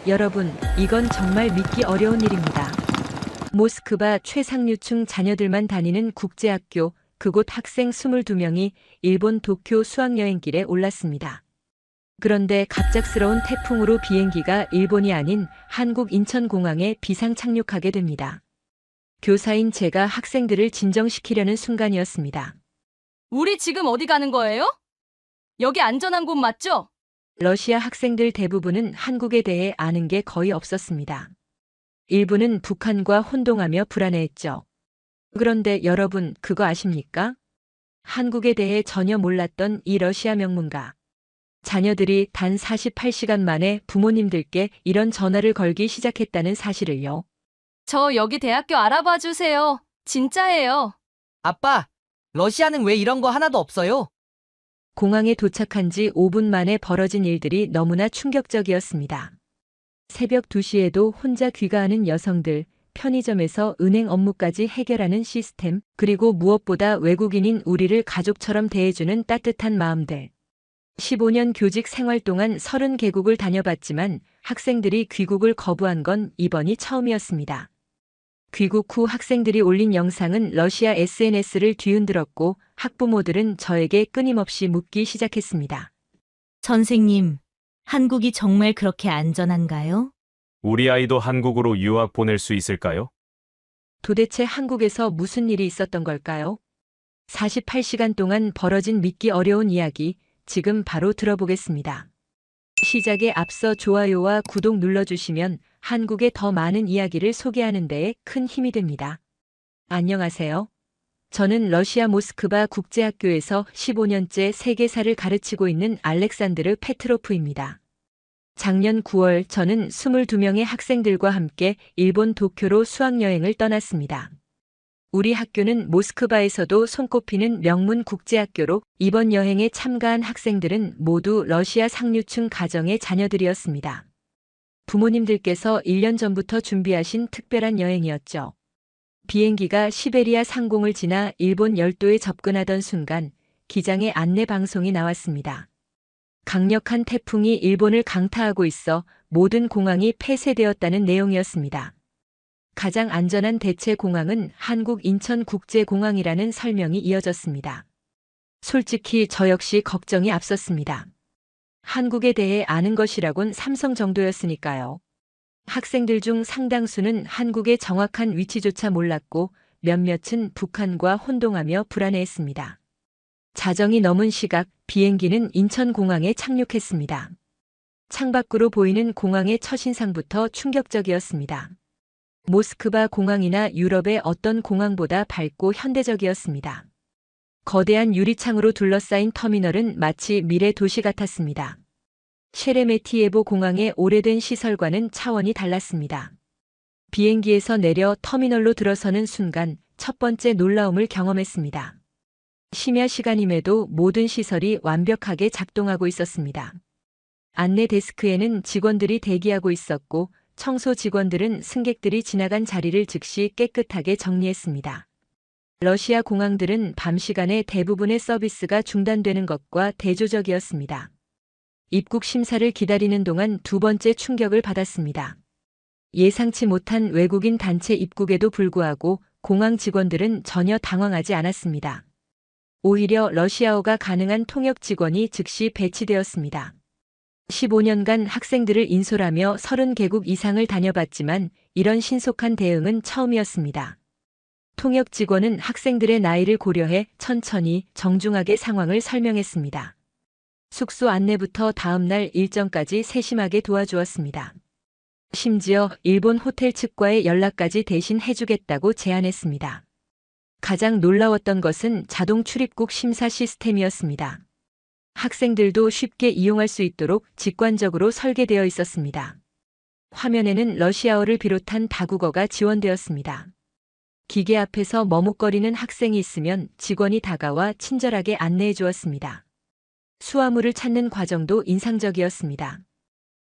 여러분, 이건 정말 믿기 어려운 일입니다. 모스크바 최상류층 자녀들만 다니는 국제학교, 그곳 학생 22명이 일본 도쿄 수학여행길에 올랐습니다. 그런데 갑작스러운 태풍으로 비행기가 일본이 아닌 한국 인천공항에 비상 착륙하게 됩니다. 교사인 제가 학생들을 진정시키려는 순간이었습니다. 우리 지금 어디 가는 거예요? 여기 안전한 곳 맞죠? 러시아 학생들 대부분은 한국에 대해 아는 게 거의 없었습니다. 일부는 북한과 혼동하며 불안해했죠. 그런데 여러분, 그거 아십니까? 한국에 대해 전혀 몰랐던 이 러시아 명문가. 자녀들이 단 48시간 만에 부모님들께 이런 전화를 걸기 시작했다는 사실을요. 저 여기 대학교 알아봐 주세요. 진짜예요. 아빠, 러시아는 왜 이런 거 하나도 없어요? 공항에 도착한 지 5분 만에 벌어진 일들이 너무나 충격적이었습니다. 새벽 2시에도 혼자 귀가하는 여성들, 편의점에서 은행 업무까지 해결하는 시스템, 그리고 무엇보다 외국인인 우리를 가족처럼 대해주는 따뜻한 마음들. 15년 교직 생활 동안 30개국을 다녀봤지만 학생들이 귀국을 거부한 건 이번이 처음이었습니다. 귀국 후 학생들이 올린 영상은 러시아 SNS를 뒤흔들었고 학부모들은 저에게 끊임없이 묻기 시작했습니다. 선생님, 한국이 정말 그렇게 안전한가요? 우리 아이도 한국으로 유학 보낼 수 있을까요? 도대체 한국에서 무슨 일이 있었던 걸까요? 48시간 동안 벌어진 믿기 어려운 이야기, 지금 바로 들어보겠습니다. 시작에 앞서 좋아요와 구독 눌러주시면 한국의 더 많은 이야기를 소개하는 데에 큰 힘이 됩니다. 안녕하세요. 저는 러시아 모스크바 국제학교에서 15년째 세계사를 가르치고 있는 알렉산드르 페트로프입니다. 작년 9월 저는 22명의 학생들과 함께 일본 도쿄로 수학여행을 떠났습니다. 우리 학교는 모스크바에서도 손꼽히는 명문 국제학교로 이번 여행에 참가한 학생들은 모두 러시아 상류층 가정의 자녀들이었습니다. 부모님들께서 1년 전부터 준비하신 특별한 여행이었죠. 비행기가 시베리아 상공을 지나 일본 열도에 접근하던 순간 기장의 안내 방송이 나왔습니다. 강력한 태풍이 일본을 강타하고 있어 모든 공항이 폐쇄되었다는 내용이었습니다. 가장 안전한 대체 공항은 한국 인천국제공항이라는 설명이 이어졌습니다. 솔직히 저 역시 걱정이 앞섰습니다. 한국에 대해 아는 것이라곤 삼성 정도였으니까요. 학생들 중 상당수는 한국의 정확한 위치조차 몰랐고 몇몇은 북한과 혼동하며 불안해했습니다. 자정이 넘은 시각 비행기는 인천공항에 착륙했습니다. 창밖으로 보이는 공항의 첫인상부터 충격적이었습니다. 모스크바 공항이나 유럽의 어떤 공항보다 밝고 현대적이었습니다. 거대한 유리창으로 둘러싸인 터미널은 마치 미래 도시 같았습니다. 셰레메티예보 공항의 오래된 시설과는 차원이 달랐습니다. 비행기에서 내려 터미널로 들어서는 순간 첫 번째 놀라움을 경험했습니다. 심야 시간임에도 모든 시설이 완벽하게 작동하고 있었습니다. 안내 데스크에는 직원들이 대기하고 있었고 청소 직원들은 승객들이 지나간 자리를 즉시 깨끗하게 정리했습니다. 러시아 공항들은 밤 시간에 대부분의 서비스가 중단되는 것과 대조적이었습니다. 입국 심사를 기다리는 동안 두 번째 충격을 받았습니다. 예상치 못한 외국인 단체 입국에도 불구하고 공항 직원들은 전혀 당황하지 않았습니다. 오히려 러시아어가 가능한 통역 직원이 즉시 배치되었습니다. 15년간 학생들을 인솔하며 30개국 이상을 다녀봤지만 이런 신속한 대응은 처음이었습니다. 통역 직원은 학생들의 나이를 고려해 천천히 정중하게 상황을 설명했습니다. 숙소 안내부터 다음날 일정까지 세심하게 도와주었습니다. 심지어 일본 호텔 측과의 연락까지 대신 해주겠다고 제안했습니다. 가장 놀라웠던 것은 자동 출입국 심사 시스템이었습니다. 학생들도 쉽게 이용할 수 있도록 직관적으로 설계되어 있었습니다. 화면에는 러시아어를 비롯한 다국어가 지원되었습니다. 기계 앞에서 머뭇거리는 학생이 있으면 직원이 다가와 친절하게 안내해 주었습니다. 수화물을 찾는 과정도 인상적이었습니다.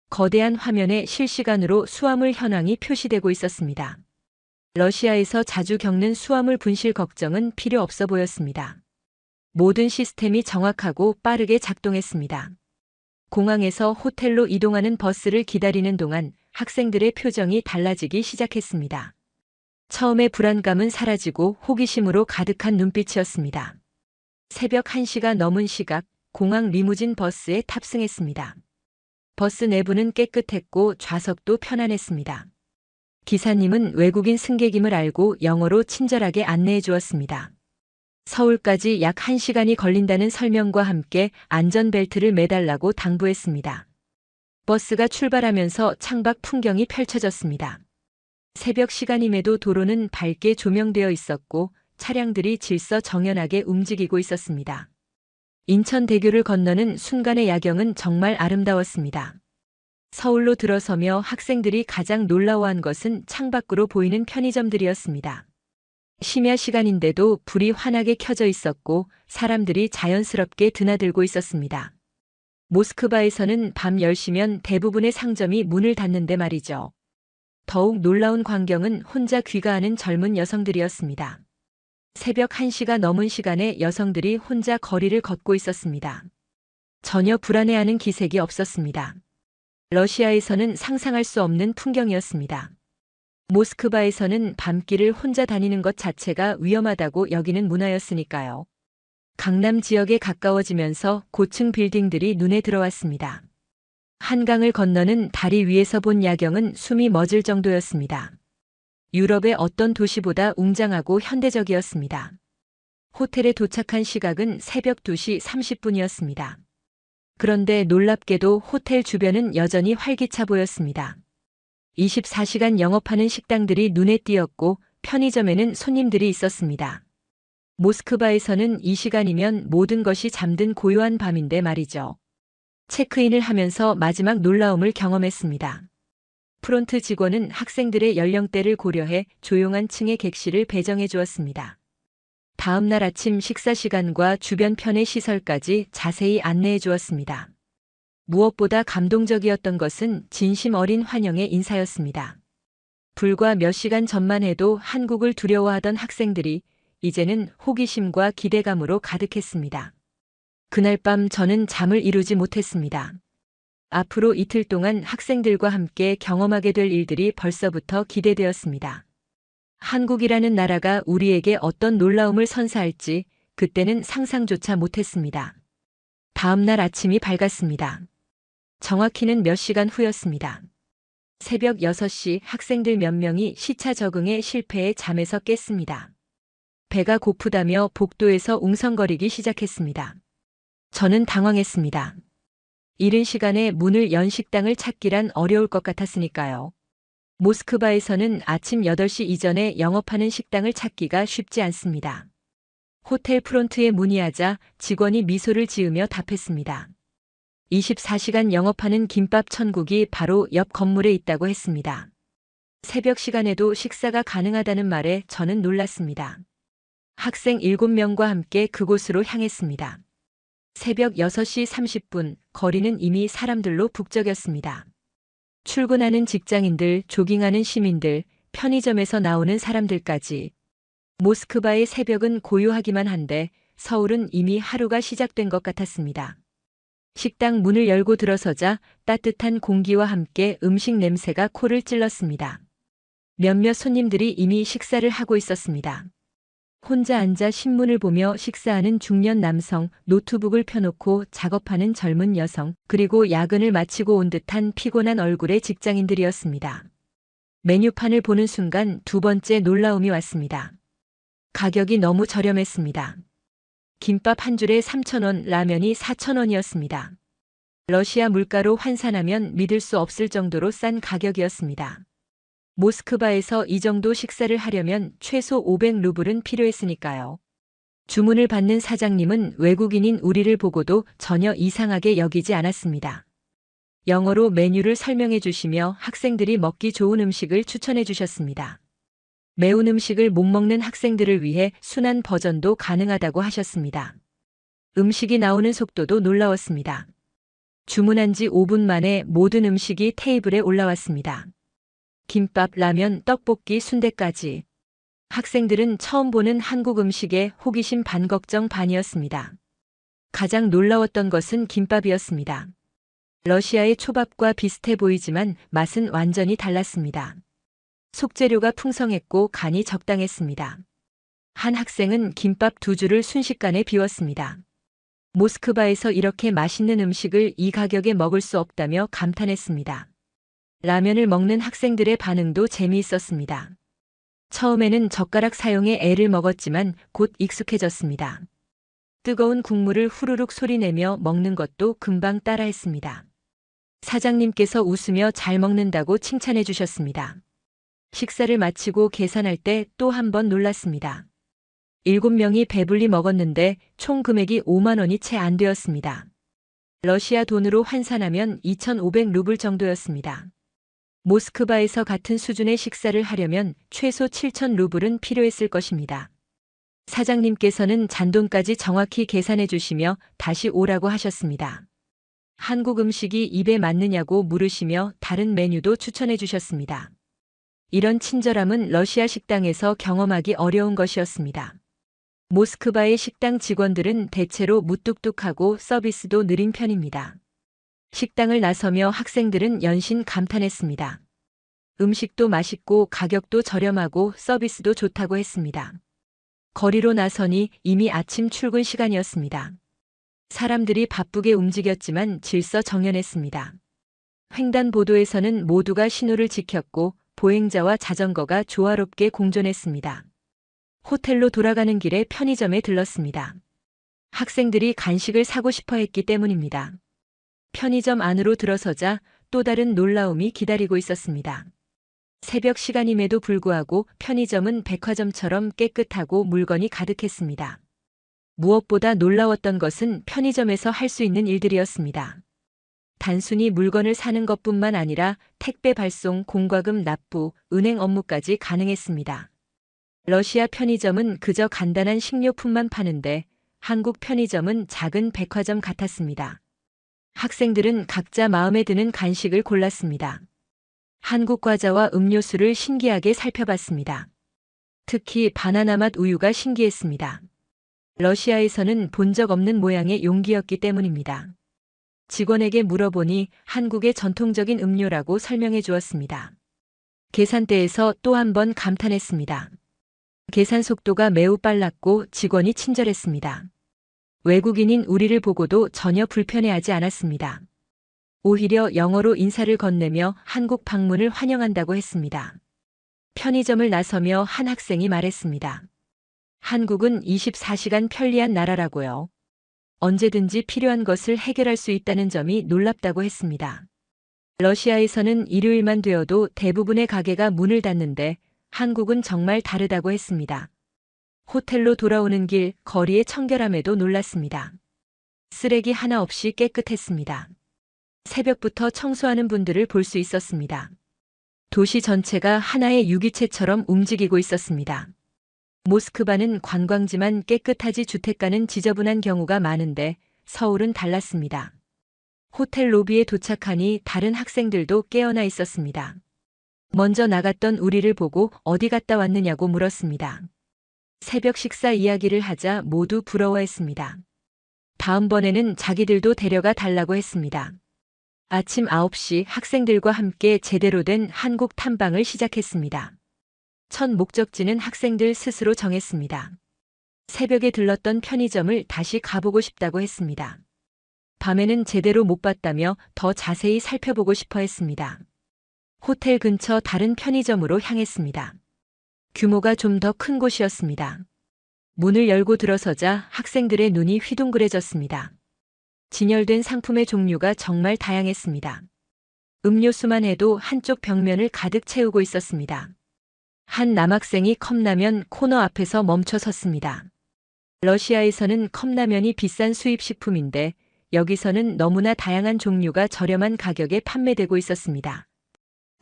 거대한 화면에 실시간으로 수화물 현황이 표시되고 있었습니다. 러시아에서 자주 겪는 수화물 분실 걱정은 필요 없어 보였습니다. 모든 시스템이 정확하고 빠르게 작동했습니다. 공항에서 호텔로 이동하는 버스를 기다리는 동안 학생들의 표정이 달라지기 시작했습니다. 처음의 불안감은 사라지고 호기심으로 가득한 눈빛이었습니다. 새벽 1시가 넘은 시각, 공항 리무진 버스에 탑승했습니다. 버스 내부는 깨끗했고 좌석도 편안했습니다. 기사님은 외국인 승객임을 알고 영어로 친절하게 안내해 주었습니다. 서울까지 약 1시간이 걸린다는 설명과 함께 안전벨트를 매달라고 당부했습니다. 버스가 출발하면서 창밖 풍경이 펼쳐졌습니다. 새벽 시간임에도 도로는 밝게 조명되어 있었고 차량들이 질서정연하게 움직이고 있었습니다. 인천대교를 건너는 순간의 야경은 정말 아름다웠습니다. 서울로 들어서며 학생들이 가장 놀라워한 것은 창밖으로 보이는 편의점들이었습니다. 심야 시간인데도 불이 환하게 켜져 있었고 사람들이 자연스럽게 드나들고 있었습니다. 모스크바에서는 밤 10시면 대부분의 상점이 문을 닫는데 말이죠. 더욱 놀라운 광경은 혼자 귀가하는 젊은 여성들이었습니다. 새벽 1시가 넘은 시간에 여성들이 혼자 거리를 걷고 있었습니다. 전혀 불안해하는 기색이 없었습니다. 러시아에서는 상상할 수 없는 풍경이었습니다. 모스크바에서는 밤길을 혼자 다니는 것 자체가 위험하다고 여기는 문화였으니까요. 강남 지역에 가까워지면서 고층 빌딩들이 눈에 들어왔습니다. 한강을 건너는 다리 위에서 본 야경은 숨이 멎을 정도였습니다. 유럽의 어떤 도시보다 웅장하고 현대적이었습니다. 호텔에 도착한 시각은 새벽 2시 30분이었습니다. 그런데 놀랍게도 호텔 주변은 여전히 활기차 보였습니다. 24시간 영업하는 식당들이 눈에 띄었고 편의점에는 손님들이 있었습니다. 모스크바에서는 이 시간이면 모든 것이 잠든 고요한 밤인데 말이죠. 체크인을 하면서 마지막 놀라움을 경험했습니다. 프론트 직원은 학생들의 연령대를 고려해 조용한 층의 객실을 배정해 주었습니다. 다음 날 아침 식사 시간과 주변 편의 시설까지 자세히 안내해 주었습니다. 무엇보다 감동적이었던 것은 진심 어린 환영의 인사였습니다. 불과 몇 시간 전만 해도 한국을 두려워하던 학생들이 이제는 호기심과 기대감으로 가득했습니다. 그날 밤 저는 잠을 이루지 못했습니다. 앞으로 이틀 동안 학생들과 함께 경험하게 될 일들이 벌써부터 기대되었습니다. 한국이라는 나라가 우리에게 어떤 놀라움을 선사할지 그때는 상상조차 못했습니다. 다음 날 아침이 밝았습니다. 정확히는 몇 시간 후였습니다. 새벽 6시 학생들 몇 명이 시차 적응에 실패해 잠에서 깼습니다. 배가 고프다며 복도에서 웅성거리기 시작했습니다. 저는 당황했습니다. 이른 시간에 문을 연 식당을 찾기란 어려울 것 같았으니까요. 모스크바에서는 아침 8시 이전에 영업하는 식당을 찾기가 쉽지 않습니다. 호텔 프론트에 문의하자 직원이 미소를 지으며 답했습니다. 24시간 영업하는 김밥 천국이 바로 옆 건물에 있다고 했습니다. 새벽 시간에도 식사가 가능하다는 말에 저는 놀랐습니다. 학생 7명과 함께 그곳으로 향했습니다. 새벽 6시 30분, 거리는 이미 사람들로 북적였습니다. 출근하는 직장인들, 조깅하는 시민들, 편의점에서 나오는 사람들까지. 모스크바의 새벽은 고요하기만 한데 서울은 이미 하루가 시작된 것 같았습니다. 식당 문을 열고 들어서자 따뜻한 공기와 함께 음식 냄새가 코를 찔렀습니다. 몇몇 손님들이 이미 식사를 하고 있었습니다. 혼자 앉아 신문을 보며 식사하는 중년 남성, 노트북을 펴놓고 작업하는 젊은 여성, 그리고 야근을 마치고 온 듯한 피곤한 얼굴의 직장인들이었습니다. 메뉴판을 보는 순간 두 번째 놀라움이 왔습니다. 가격이 너무 저렴했습니다. 김밥 한 줄에 3,000원, 라면이 4,000원이었습니다. 러시아 물가로 환산하면 믿을 수 없을 정도로 싼 가격이었습니다. 모스크바에서 이 정도 식사를 하려면 최소 500루블은 필요했으니까요. 주문을 받는 사장님은 외국인인 우리를 보고도 전혀 이상하게 여기지 않았습니다. 영어로 메뉴를 설명해 주시며 학생들이 먹기 좋은 음식을 추천해 주셨습니다. 매운 음식을 못 먹는 학생들을 위해 순한 버전도 가능하다고 하셨습니다. 음식이 나오는 속도도 놀라웠습니다. 주문한 지 5분 만에 모든 음식이 테이블에 올라왔습니다. 김밥, 라면, 떡볶이, 순대까지. 학생들은 처음 보는 한국 음식에 호기심 반 걱정 반이었습니다. 가장 놀라웠던 것은 김밥이었습니다. 러시아의 초밥과 비슷해 보이지만 맛은 완전히 달랐습니다. 속재료가 풍성했고 간이 적당했습니다. 한 학생은 김밥 2줄을 순식간에 비웠습니다. 모스크바에서 이렇게 맛있는 음식을 이 가격에 먹을 수 없다며 감탄했습니다. 라면을 먹는 학생들의 반응도 재미있었습니다. 처음에는 젓가락 사용에 애를 먹었지만 곧 익숙해졌습니다. 뜨거운 국물을 후루룩 소리내며 먹는 것도 금방 따라했습니다. 사장님께서 웃으며 잘 먹는다고 칭찬해 주셨습니다. 식사를 마치고 계산할 때 또 한 번 놀랐습니다. 7명이 배불리 먹었는데 총 금액이 5만 원이 채 안 되었습니다. 러시아 돈으로 환산하면 2,500루블 정도였습니다. 모스크바에서 같은 수준의 식사를 하려면 최소 7,000루블은 필요했을 것입니다. 사장님께서는 잔돈까지 정확히 계산해 주시며 다시 오라고 하셨습니다. 한국 음식이 입에 맞느냐고 물으시며 다른 메뉴도 추천해 주셨습니다. 이런 친절함은 러시아 식당에서 경험하기 어려운 것이었습니다. 모스크바의 식당 직원들은 대체로 무뚝뚝하고 서비스도 느린 편입니다. 식당을 나서며 학생들은 연신 감탄했습니다. 음식도 맛있고 가격도 저렴하고 서비스도 좋다고 했습니다. 거리로 나서니 이미 아침 출근 시간이었습니다. 사람들이 바쁘게 움직였지만 질서정연했습니다. 횡단보도에서는 모두가 신호를 지켰고 보행자와 자전거가 조화롭게 공존했습니다. 호텔로 돌아가는 길에 편의점에 들렀습니다. 학생들이 간식을 사고 싶어 했기 때문입니다. 편의점 안으로 들어서자 또 다른 놀라움이 기다리고 있었습니다. 새벽 시간임에도 불구하고 편의점은 백화점처럼 깨끗하고 물건이 가득했습니다. 무엇보다 놀라웠던 것은 편의점에서 할 수 있는 일들이었습니다. 단순히 물건을 사는 것뿐만 아니라 택배 발송, 공과금 납부, 은행 업무까지 가능했습니다. 러시아 편의점은 그저 간단한 식료품만 파는데 한국 편의점은 작은 백화점 같았습니다. 학생들은 각자 마음에 드는 간식을 골랐습니다. 한국 과자와 음료수를 신기하게 살펴봤습니다. 특히 바나나 맛 우유가 신기했습니다. 러시아에서는 본 적 없는 모양의 용기였기 때문입니다. 직원에게 물어보니 한국의 전통적인 음료라고 설명해 주었습니다. 계산대에서 또 한 번 감탄했습니다. 계산 속도가 매우 빨랐고 직원이 친절했습니다. 외국인인 우리를 보고도 전혀 불편해하지 않았습니다. 오히려 영어로 인사를 건네며 한국 방문을 환영한다고 했습니다. 편의점을 나서며 한 학생이 말했습니다. 한국은 24시간 편리한 나라라고요. 언제든지 필요한 것을 해결할 수 있다는 점이 놀랍다고 했습니다. 러시아에서는 일요일만 되어도 대부분의 가게가 문을 닫는데 한국은 정말 다르다고 했습니다. 호텔로 돌아오는 길 거리의 청결함에도 놀랐습니다. 쓰레기 하나 없이 깨끗했습니다. 새벽부터 청소하는 분들을 볼 수 있었습니다. 도시 전체가 하나의 유기체처럼 움직이고 있었습니다. 모스크바는 관광지만 깨끗하지 주택가는 지저분한 경우가 많은데 서울은 달랐습니다. 호텔 로비에 도착하니 다른 학생들도 깨어나 있었습니다. 먼저 나갔던 우리를 보고 어디 갔다 왔느냐고 물었습니다. 새벽 식사 이야기를 하자 모두 부러워했습니다. 다음번에는 자기들도 데려가 달라고 했습니다. 아침 9시 학생들과 함께 제대로 된 한국 탐방을 시작했습니다. 첫 목적지는 학생들 스스로 정했습니다. 새벽에 들렀던 편의점을 다시 가보고 싶다고 했습니다. 밤에는 제대로 못 봤다며 더 자세히 살펴보고 싶어 했습니다. 호텔 근처 다른 편의점으로 향했습니다. 규모가 좀 더 큰 곳이었습니다. 문을 열고 들어서자 학생들의 눈이 휘둥그레졌습니다. 진열된 상품의 종류가 정말 다양했습니다. 음료수만 해도 한쪽 벽면을 가득 채우고 있었습니다. 한 남학생이 컵라면 코너 앞에서 멈춰 섰습니다. 러시아에서는 컵라면이 비싼 수입식품인데 여기서는 너무나 다양한 종류가 저렴한 가격에 판매되고 있었습니다.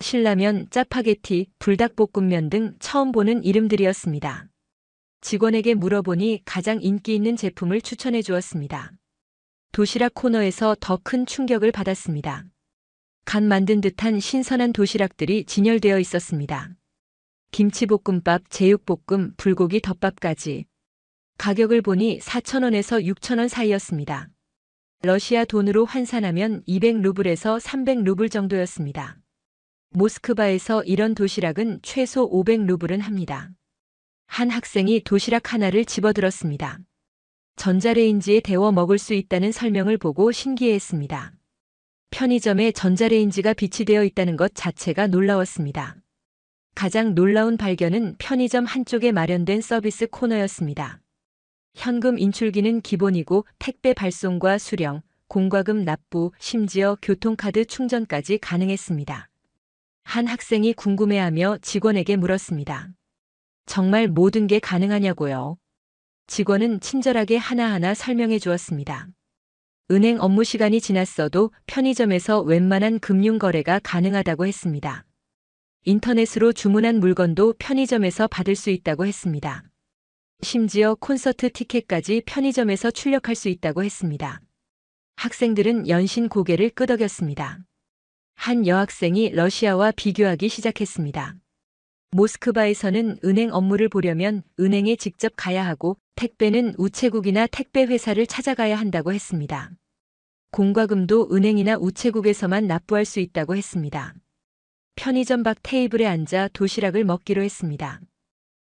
신라면, 짜파게티, 불닭볶음면 등 처음 보는 이름들이었습니다. 직원에게 물어보니 가장 인기 있는 제품을 추천해 주었습니다. 도시락 코너에서 더 큰 충격을 받았습니다. 간 만든 듯한 신선한 도시락들이 진열되어 있었습니다. 김치볶음밥, 제육볶음, 불고기 덮밥까지. 가격을 보니 4,000원에서 6,000원 사이였습니다. 러시아 돈으로 환산하면 200루블에서 300루블 정도였습니다. 모스크바에서 이런 도시락은 최소 500루블은 합니다. 한 학생이 도시락 하나를 집어들었습니다. 전자레인지에 데워 먹을 수 있다는 설명을 보고 신기해했습니다. 편의점에 전자레인지가 비치되어 있다는 것 자체가 놀라웠습니다. 가장 놀라운 발견은 편의점 한쪽에 마련된 서비스 코너였습니다. 현금 인출기는 기본이고 택배 발송과 수령, 공과금 납부, 심지어 교통카드 충전까지 가능했습니다. 한 학생이 궁금해하며 직원에게 물었습니다. 정말 모든 게 가능하냐고요? 직원은 친절하게 하나하나 설명해 주었습니다. 은행 업무 시간이 지났어도 편의점에서 웬만한 금융 거래가 가능하다고 했습니다. 인터넷으로 주문한 물건도 편의점에서 받을 수 있다고 했습니다. 심지어 콘서트 티켓까지 편의점에서 출력할 수 있다고 했습니다. 학생들은 연신 고개를 끄덕였습니다. 한 여학생이 러시아와 비교하기 시작했습니다. 모스크바에서는 은행 업무를 보려면 은행에 직접 가야 하고 택배는 우체국이나 택배 회사를 찾아가야 한다고 했습니다. 공과금도 은행이나 우체국에서만 납부할 수 있다고 했습니다. 편의점 밖 테이블에 앉아 도시락을 먹기로 했습니다.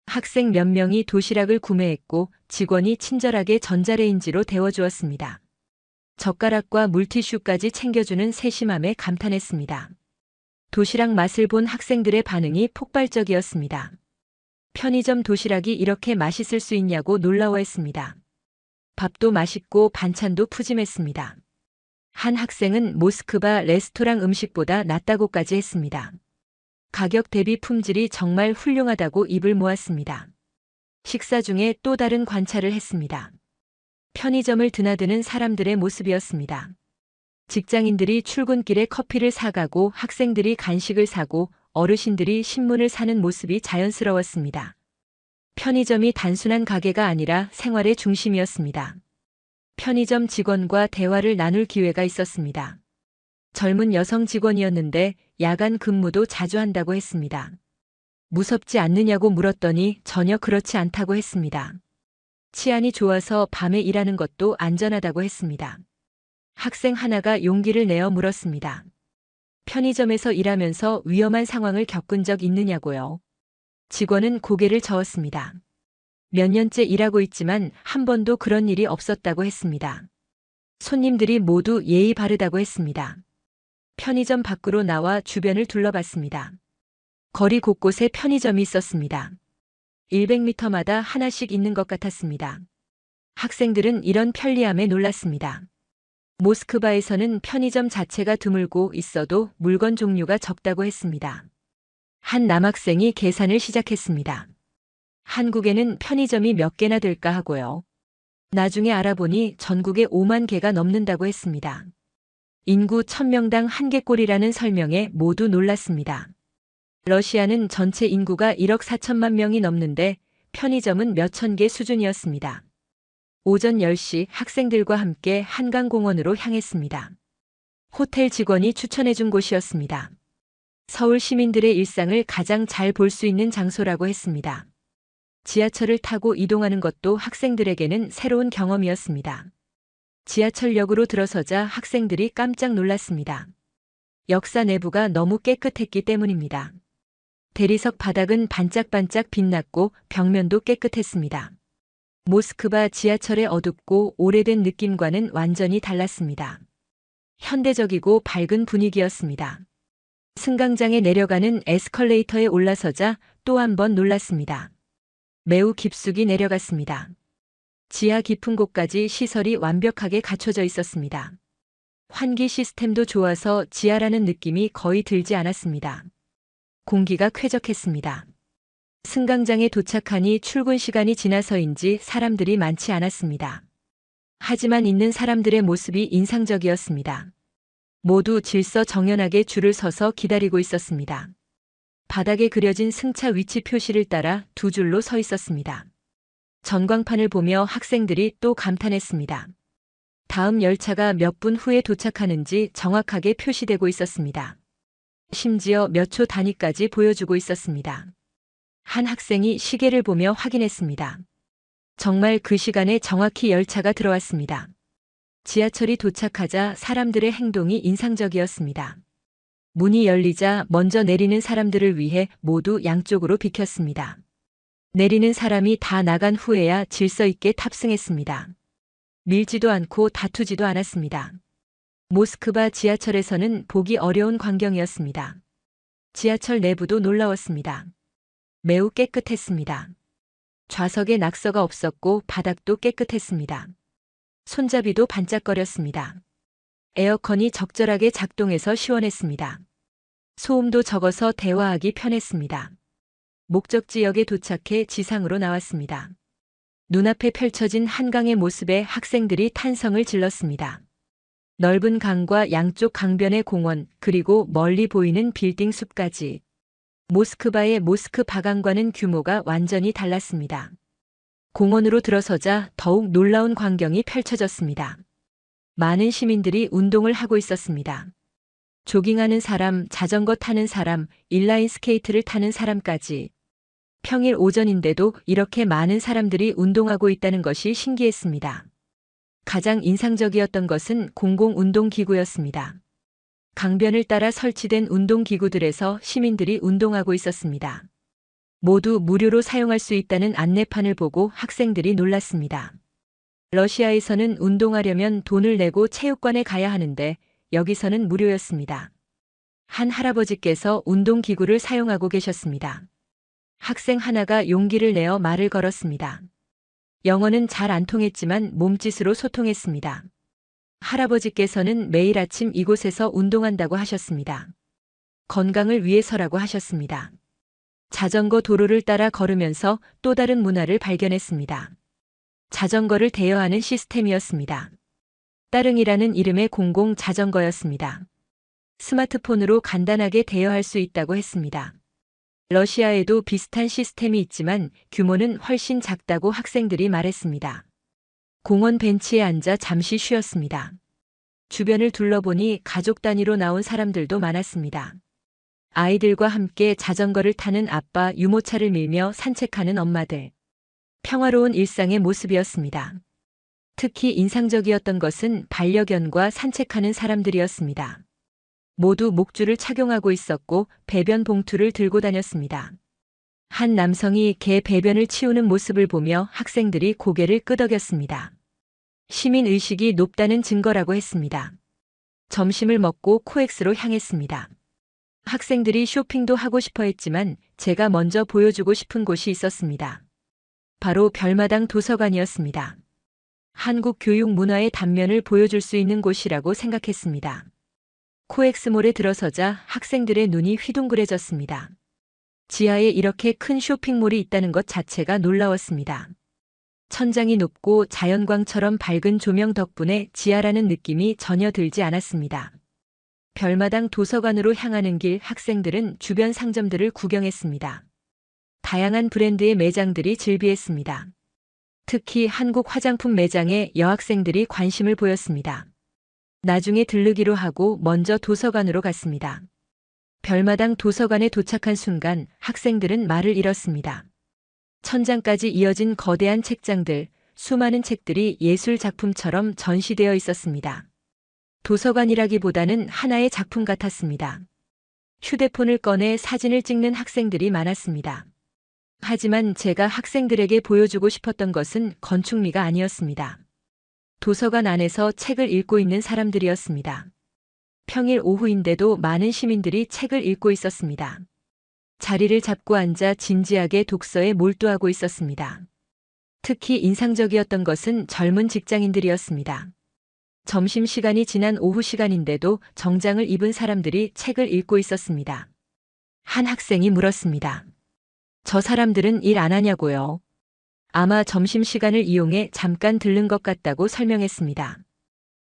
학생 몇 명이 도시락을 구매했고 직원이 친절하게 전자레인지로 데워주었습니다. 젓가락과 물티슈까지 챙겨주는 세심함에 감탄했습니다. 도시락 맛을 본 학생들의 반응이 폭발적이었습니다. 편의점 도시락이 이렇게 맛있을 수 있냐고 놀라워했습니다. 밥도 맛있고 반찬도 푸짐했습니다. 한 학생은 모스크바 레스토랑 음식보다 낫다고까지 했습니다. 가격 대비 품질이 정말 훌륭하다고 입을 모았습니다. 식사 중에 또 다른 관찰을 했습니다. 편의점을 드나드는 사람들의 모습이었습니다. 직장인들이 출근길에 커피를 사가고 학생들이 간식을 사고 어르신들이 신문을 사는 모습이 자연스러웠습니다. 편의점이 단순한 가게가 아니라 생활의 중심이었습니다. 편의점 직원과 대화를 나눌 기회가 있었습니다. 젊은 여성 직원이었는데 야간 근무도 자주 한다고 했습니다. 무섭지 않느냐고 물었더니 전혀 그렇지 않다고 했습니다. 치안이 좋아서 밤에 일하는 것도 안전하다고 했습니다. 학생 하나가 용기를 내어 물었습니다. 편의점에서 일하면서 위험한 상황을 겪은 적 있느냐고요? 직원은 고개를 저었습니다. 몇 년째 일하고 있지만 한 번도 그런 일이 없었다고 했습니다. 손님들이 모두 예의 바르다고 했습니다. 편의점 밖으로 나와 주변을 둘러봤습니다. 거리 곳곳에 편의점이 있었습니다. 100m마다 하나씩 있는 것 같았습니다. 학생들은 이런 편리함에 놀랐습니다. 모스크바에서는 편의점 자체가 드물고 있어도 물건 종류가 적다고 했습니다. 한 남학생이 계산을 시작했습니다. 한국에는 편의점이 몇 개나 될까 하고요. 나중에 알아보니 전국에 5만 개가 넘는다고 했습니다. 인구 1000명당 1개꼴이라는 설명에 모두 놀랐습니다. 러시아는 전체 인구가 1억 4천만 명이 넘는데 편의점은 몇천 개 수준이었습니다. 오전 10시 학생들과 함께 한강공원으로 향했습니다. 호텔 직원이 추천해준 곳이었습니다. 서울 시민들의 일상을 가장 잘 볼 수 있는 장소라고 했습니다. 지하철을 타고 이동하는 것도 학생들에게는 새로운 경험이었습니다. 지하철역으로 들어서자 학생들이 깜짝 놀랐습니다. 역사 내부가 너무 깨끗했기 때문입니다. 대리석 바닥은 반짝반짝 빛났고 벽면도 깨끗했습니다. 모스크바 지하철의 어둡고 오래된 느낌과는 완전히 달랐습니다. 현대적이고 밝은 분위기였습니다. 승강장에 내려가는 에스컬레이터에 올라서자 또 한 번 놀랐습니다. 매우 깊숙이 내려갔습니다. 지하 깊은 곳까지 시설이 완벽하게 갖춰져 있었습니다. 환기 시스템도 좋아서 지하라는 느낌이 거의 들지 않았습니다. 공기가 쾌적했습니다. 승강장에 도착하니 출근 시간이 지나서인지 사람들이 많지 않았습니다. 하지만 있는 사람들의 모습이 인상적이었습니다. 모두 질서정연하게 줄을 서서 기다리고 있었습니다. 바닥에 그려진 승차 위치 표시를 따라 두 줄로 서 있었습니다. 전광판을 보며 학생들이 또 감탄했습니다. 다음 열차가 몇 분 후에 도착하는지 정확하게 표시되고 있었습니다. 심지어 몇 초 단위까지 보여주고 있었습니다. 한 학생이 시계를 보며 확인했습니다. 정말 그 시간에 정확히 열차가 들어왔습니다. 지하철이 도착하자 사람들의 행동이 인상적이었습니다. 문이 열리자 먼저 내리는 사람들을 위해 모두 양쪽으로 비켰습니다. 내리는 사람이 다 나간 후에야 질서 있게 탑승했습니다. 밀지도 않고 다투지도 않았습니다. 모스크바 지하철에서는 보기 어려운 광경이었습니다. 지하철 내부도 놀라웠습니다. 매우 깨끗했습니다. 좌석에 낙서가 없었고 바닥도 깨끗했습니다. 손잡이도 반짝거렸습니다. 에어컨이 적절하게 작동해서 시원했습니다. 소음도 적어서 대화하기 편했습니다. 목적지역에 도착해 지상으로 나왔습니다. 눈앞에 펼쳐진 한강의 모습에 학생들이 탄성을 질렀습니다. 넓은 강과 양쪽 강변의 공원, 그리고 멀리 보이는 빌딩 숲까지. 모스크바의 모스크 바강과는 규모가 완전히 달랐습니다. 공원으로 들어서자 더욱 놀라운 광경이 펼쳐졌습니다. 많은 시민들이 운동을 하고 있었습니다. 조깅하는 사람, 자전거 타는 사람, 인라인 스케이트를 타는 사람까지. 평일 오전인데도 이렇게 많은 사람들이 운동하고 있다는 것이 신기했습니다. 가장 인상적이었던 것은 공공운동기구였습니다. 강변을 따라 설치된 운동기구들에서 시민들이 운동하고 있었습니다. 모두 무료로 사용할 수 있다는 안내판을 보고 학생들이 놀랐습니다. 러시아에서는 운동하려면 돈을 내고 체육관에 가야 하는데 여기서는 무료였습니다. 한 할아버지께서 운동기구를 사용하고 계셨습니다. 학생 하나가 용기를 내어 말을 걸었습니다. 영어는 잘 안 통했지만 몸짓으로 소통했습니다. 할아버지께서는 매일 아침 이곳에서 운동한다고 하셨습니다. 건강을 위해서라고 하셨습니다. 자전거 도로를 따라 걸으면서 또 다른 문화를 발견했습니다. 자전거를 대여하는 시스템이었습니다. 따릉이라는 이름의 공공 자전거였습니다. 스마트폰으로 간단하게 대여할 수 있다고 했습니다. 러시아에도 비슷한 시스템이 있지만 규모는 훨씬 작다고 학생들이 말했습니다. 공원 벤치에 앉아 잠시 쉬었습니다. 주변을 둘러보니 가족 단위로 나온 사람들도 많았습니다. 아이들과 함께 자전거를 타는 아빠, 유모차를 밀며 산책하는 엄마들. 평화로운 일상의 모습이었습니다. 특히 인상적이었던 것은 반려견과 산책하는 사람들이었습니다. 모두 목줄을 착용하고 있었고 배변 봉투를 들고 다녔습니다. 한 남성이 개 배변을 치우는 모습을 보며 학생들이 고개를 끄덕였습니다. 시민의식이 높다는 증거라고 했습니다. 점심을 먹고 코엑스로 향했습니다. 학생들이 쇼핑도 하고 싶어 했지만 제가 먼저 보여주고 싶은 곳이 있었습니다. 바로 별마당 도서관이었습니다. 한국 교육 문화의 단면을 보여줄 수 있는 곳이라고 생각했습니다. 코엑스몰에 들어서자 학생들의 눈이 휘둥그레졌습니다. 지하에 이렇게 큰 쇼핑몰이 있다는 것 자체가 놀라웠습니다. 천장이 높고 자연광처럼 밝은 조명 덕분에 지하라는 느낌이 전혀 들지 않았습니다. 별마당 도서관으로 향하는 길 학생들은 주변 상점들을 구경했습니다. 다양한 브랜드의 매장들이 즐비했습니다. 특히 한국 화장품 매장에 여학생들이 관심을 보였습니다. 나중에 들르기로 하고 먼저 도서관으로 갔습니다. 별마당 도서관에 도착한 순간 학생들은 말을 잃었습니다. 천장까지 이어진 거대한 책장들, 수많은 책들이 예술 작품처럼 전시되어 있었습니다. 도서관이라기보다는 하나의 작품 같았습니다. 휴대폰을 꺼내 사진을 찍는 학생들이 많았습니다. 하지만 제가 학생들에게 보여주고 싶었던 것은 건축미가 아니었습니다. 도서관 안에서 책을 읽고 있는 사람들이었습니다. 평일 오후인데도 많은 시민들이 책을 읽고 있었습니다. 자리를 잡고 앉아 진지하게 독서에 몰두하고 있었습니다. 특히 인상적이었던 것은 젊은 직장인들이었습니다. 점심시간이 지난 오후 시간인데도 정장을 입은 사람들이 책을 읽고 있었습니다. 한 학생이 물었습니다. 저 사람들은 일 안 하냐고요? 아마 점심시간을 이용해 잠깐 들른 것 같다고 설명했습니다.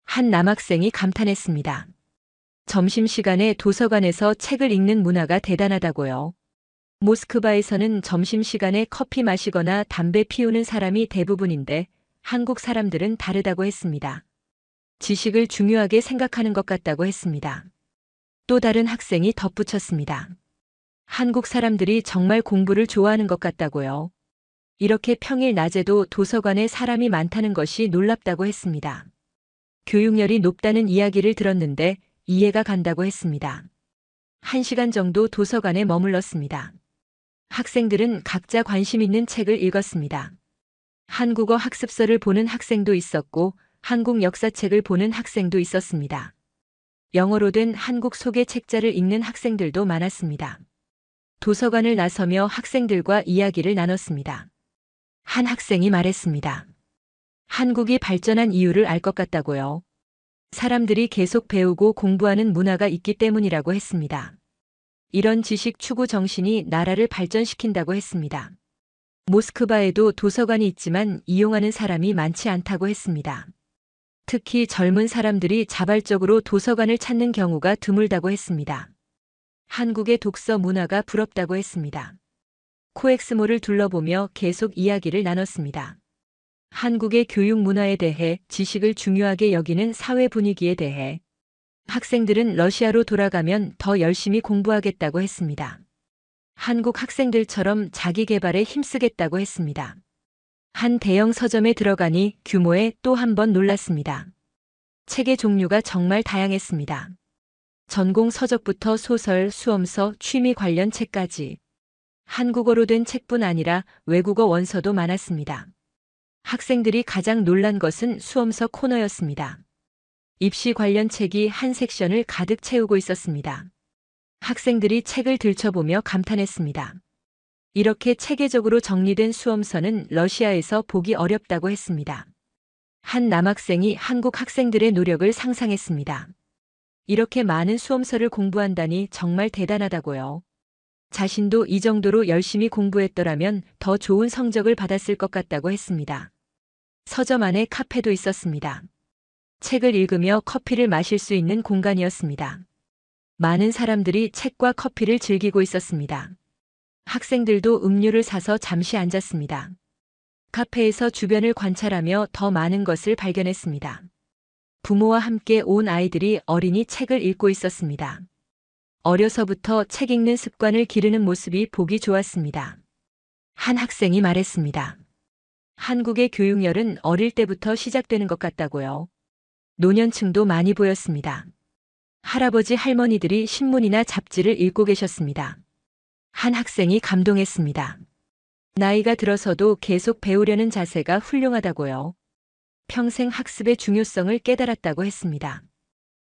한 남학생이 감탄했습니다. 점심시간에 도서관에서 책을 읽는 문화가 대단하다고요. 모스크바에서는 점심시간에 커피 마시거나 담배 피우는 사람이 대부분인데 한국 사람들은 다르다고 했습니다. 지식을 중요하게 생각하는 것 같다고 했습니다. 또 다른 학생이 덧붙였습니다. 한국 사람들이 정말 공부를 좋아하는 것 같다고요. 이렇게 평일 낮에도 도서관에 사람이 많다는 것이 놀랍다고 했습니다. 교육열이 높다는 이야기를 들었는데 이해가 간다고 했습니다. 1시간 정도 도서관에 머물렀습니다. 학생들은 각자 관심 있는 책을 읽었습니다. 한국어 학습서를 보는 학생도 있었고 한국 역사책을 보는 학생도 있었습니다. 영어로 된 한국 소개 책자를 읽는 학생들도 많았습니다. 도서관을 나서며 학생들과 이야기를 나눴습니다. 한 학생이 말했습니다. 한국이 발전한 이유를 알 것 같다고요. 사람들이 계속 배우고 공부하는 문화가 있기 때문이라고 했습니다. 이런 지식 추구 정신이 나라를 발전시킨다고 했습니다. 모스크바에도 도서관이 있지만 이용하는 사람이 많지 않다고 했습니다. 특히 젊은 사람들이 자발적으로 도서관을 찾는 경우가 드물다고 했습니다. 한국의 독서 문화가 부럽다고 했습니다. 코엑스몰을 둘러보며 계속 이야기를 나눴습니다. 한국의 교육 문화에 대해, 지식을 중요하게 여기는 사회 분위기에 대해 학생들은 러시아로 돌아가면 더 열심히 공부하겠다고 했습니다. 한국 학생들처럼 자기 개발에 힘쓰겠다고 했습니다. 한 대형 서점에 들어가니 규모에 또 한 번 놀랐습니다. 책의 종류가 정말 다양했습니다. 전공 서적부터 소설, 수험서, 취미 관련 책까지 한국어로 된 책뿐 아니라 외국어 원서도 많았습니다. 학생들이 가장 놀란 것은 수험서 코너였습니다. 입시 관련 책이 한 섹션을 가득 채우고 있었습니다. 학생들이 책을 들춰보며 감탄했습니다. 이렇게 체계적으로 정리된 수험서는 러시아에서 보기 어렵다고 했습니다. 한 남학생이 한국 학생들의 노력을 상상했습니다. 이렇게 많은 수험서를 공부한다니 정말 대단하다고요. 자신도 이 정도로 열심히 공부했더라면 더 좋은 성적을 받았을 것 같다고 했습니다. 서점 안에 카페도 있었습니다. 책을 읽으며 커피를 마실 수 있는 공간이었습니다. 많은 사람들이 책과 커피를 즐기고 있었습니다. 학생들도 음료를 사서 잠시 앉았습니다. 카페에서 주변을 관찰하며 더 많은 것을 발견했습니다. 부모와 함께 온 아이들이 어린이 책을 읽고 있었습니다. 어려서부터 책 읽는 습관을 기르는 모습이 보기 좋았습니다. 한 학생이 말했습니다. 한국의 교육열은 어릴 때부터 시작되는 것 같다고요. 노년층도 많이 보였습니다. 할아버지 할머니들이 신문이나 잡지를 읽고 계셨습니다. 한 학생이 감동했습니다. 나이가 들어서도 계속 배우려는 자세가 훌륭하다고요. 평생 학습의 중요성을 깨달았다고 했습니다.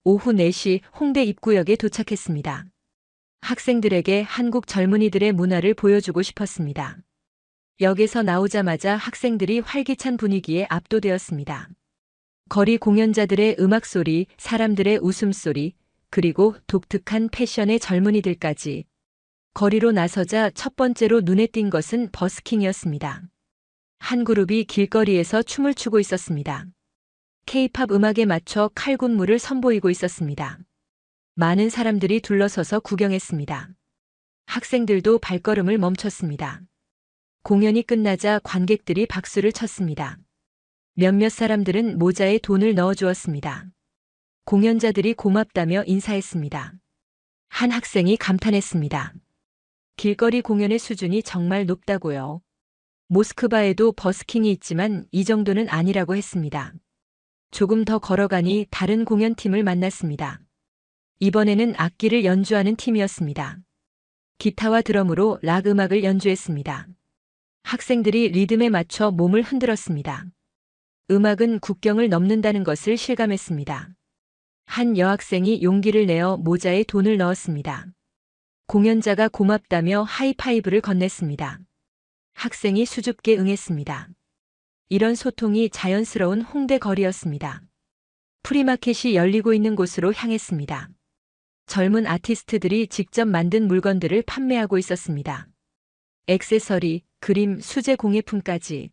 오후 4시 홍대 입구역에 도착했습니다. 학생들에게 한국 젊은이들의 문화를 보여주고 싶었습니다. 역에서 나오자마자 학생들이 활기찬 분위기에 압도되었습니다. 거리 공연자들의 음악 소리, 사람들의 웃음소리, 그리고 독특한 패션의 젊은이들까지. 거리로 나서자 첫 번째로 눈에 띈 것은 버스킹이었습니다. 한 그룹이 길거리에서 춤을 추고 있었습니다. K-팝 음악에 맞춰 칼군무를 선보이고 있었습니다. 많은 사람들이 둘러서서 구경했습니다. 학생들도 발걸음을 멈췄습니다. 공연이 끝나자 관객들이 박수를 쳤습니다. 몇몇 사람들은 모자에 돈을 넣어주었습니다. 공연자들이 고맙다며 인사했습니다. 한 학생이 감탄했습니다. 길거리 공연의 수준이 정말 높다고요. 모스크바에도 버스킹이 있지만 이 정도는 아니라고 했습니다. 조금 더 걸어가니 다른 공연팀을 만났습니다. 이번에는 악기를 연주하는 팀이었습니다. 기타와 드럼으로 락 음악을 연주했습니다. 학생들이 리듬에 맞춰 몸을 흔들었습니다. 음악은 국경을 넘는다는 것을 실감했습니다. 한 여학생이 용기를 내어 모자에 돈을 넣었습니다. 공연자가 고맙다며 하이파이브를 건넸습니다. 학생이 수줍게 응했습니다. 이런 소통이 자연스러운 홍대 거리였습니다. 프리마켓이 열리고 있는 곳으로 향했습니다. 젊은 아티스트들이 직접 만든 물건들을 판매하고 있었습니다. 액세서리, 그림, 수제 공예품까지.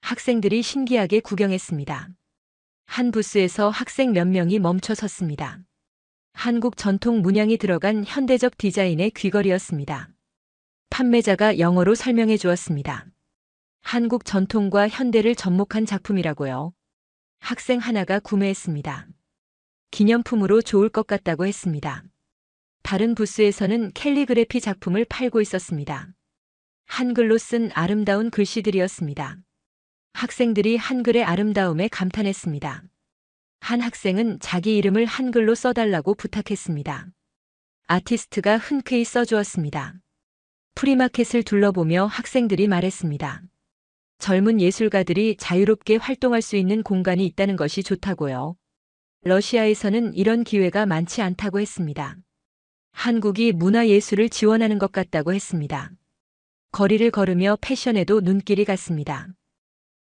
학생들이 신기하게 구경했습니다. 한 부스에서 학생 몇 명이 멈춰 섰습니다. 한국 전통 문양이 들어간 현대적 디자인의 귀걸이였습니다. 판매자가 영어로 설명해 주었습니다. 한국 전통과 현대를 접목한 작품이라고요. 학생 하나가 구매했습니다. 기념품으로 좋을 것 같다고 했습니다. 다른 부스에서는 캘리그래피 작품을 팔고 있었습니다. 한글로 쓴 아름다운 글씨들이었습니다. 학생들이 한글의 아름다움에 감탄했습니다. 한 학생은 자기 이름을 한글로 써달라고 부탁했습니다. 아티스트가 흔쾌히 써주었습니다. 프리마켓을 둘러보며 학생들이 말했습니다. 젊은 예술가들이 자유롭게 활동할 수 있는 공간이 있다는 것이 좋다고요. 러시아에서는 이런 기회가 많지 않다고 했습니다. 한국이 문화예술을 지원하는 것 같다고 했습니다. 거리를 걸으며 패션에도 눈길이 갔습니다.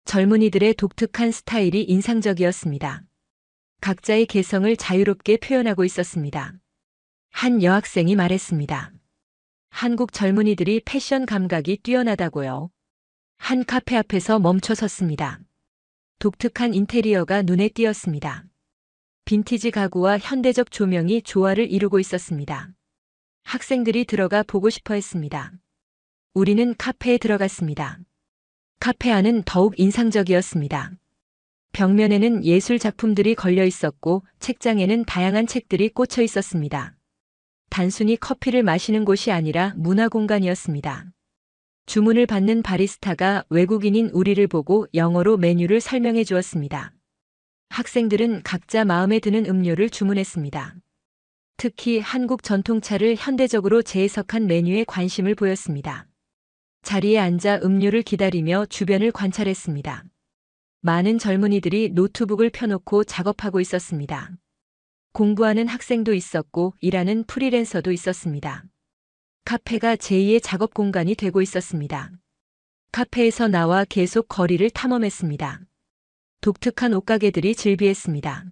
젊은이들의 독특한 스타일이 인상적이었습니다. 각자의 개성을 자유롭게 표현하고 있었습니다. 한 여학생이 말했습니다. 한국 젊은이들이 패션 감각이 뛰어나다고요. 한 카페 앞에서 멈춰 섰습니다. 독특한 인테리어가 눈에 띄었습니다. 빈티지 가구와 현대적 조명이 조화를 이루고 있었습니다. 학생들이 들어가 보고 싶어 했습니다. 우리는 카페에 들어갔습니다. 카페 안은 더욱 인상적이었습니다. 벽면에는 예술 작품들이 걸려 있었고 책장에는 다양한 책들이 꽂혀 있었습니다. 단순히 커피를 마시는 곳이 아니라 문화 공간이었습니다. 주문을 받는 바리스타가 외국인인 우리를 보고 영어로 메뉴를 설명해 주었습니다. 학생들은 각자 마음에 드는 음료를 주문했습니다. 특히 한국 전통차를 현대적으로 재해석한 메뉴에 관심을 보였습니다. 자리에 앉아 음료를 기다리며 주변을 관찰했습니다. 많은 젊은이들이 노트북을 펴놓고 작업하고 있었습니다. 공부하는 학생도 있었고 일하는 프리랜서도 있었습니다. 카페가 제2의 작업 공간이 되고 있었습니다. 카페에서 나와 계속 거리를 탐험했습니다. 독특한 옷가게들이 즐비했습니다.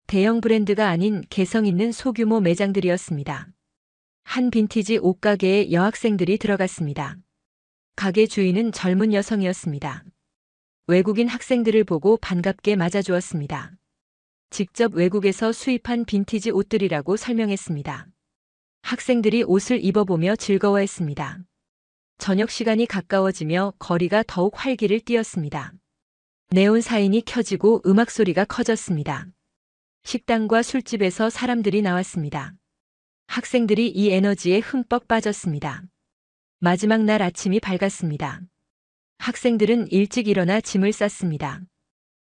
대형 브랜드가 아닌 개성 있는 소규모 매장들이었습니다. 한 빈티지 옷가게에 여학생들이 들어갔습니다. 가게 주인은 젊은 여성이었습니다. 외국인 학생들을 보고 반갑게 맞아주었습니다. 직접 외국에서 수입한 빈티지 옷들이라고 설명했습니다. 학생들이 옷을 입어보며 즐거워했습니다. 저녁 시간이 가까워지며 거리가 더욱 활기를 띠었습니다. 네온 사인이 켜지고 음악 소리가 커졌습니다. 식당과 술집에서 사람들이 나왔습니다. 학생들이 이 에너지에 흠뻑 빠졌습니다. 마지막 날 아침이 밝았습니다. 학생들은 일찍 일어나 짐을 쌌습니다.